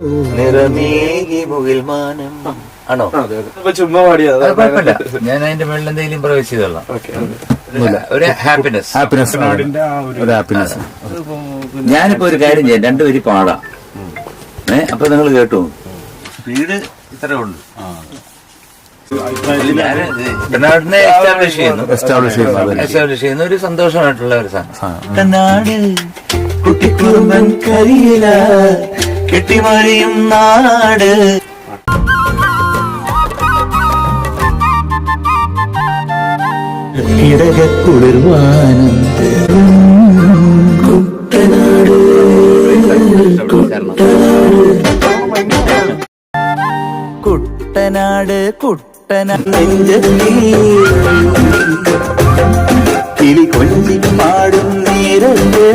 നിറമേകി മുകിൽമാനം ആണോ? ചുമ്മാ പാടിയത് കുഴപ്പമില്ല. ഞാൻ അതിന്റെ മുകളിൽ എന്തെങ്കിലും പ്രവേശിച്ചതല്ല. ഒരു ഹാപ്പിനെസ്. ഞാനിപ്പോ ഒരു കാര്യം ചെയ്യാം, രണ്ടുപേരും പാടാം. അപ്പൊ നിങ്ങൾ കേട്ടു. സ്പീഡ് ഇത്രേ ഉള്ളൂ. കുട്ടനാടിനെ എസ്റ്റാബ്ലിഷ് ചെയ്യുന്ന ഒരു സന്തോഷമായിട്ടുള്ള ഒരു സാധനം. കുട്ടനാട് കുട്ടിക്കുറുമ്പൻ കരിയില കെട്ടിമറിയും നാട്. ഇടകുളിർവാനം കുട്ടനാട് കുട്ടനാട് കിളി കൊഞ്ചി പാടും നേരത്ത്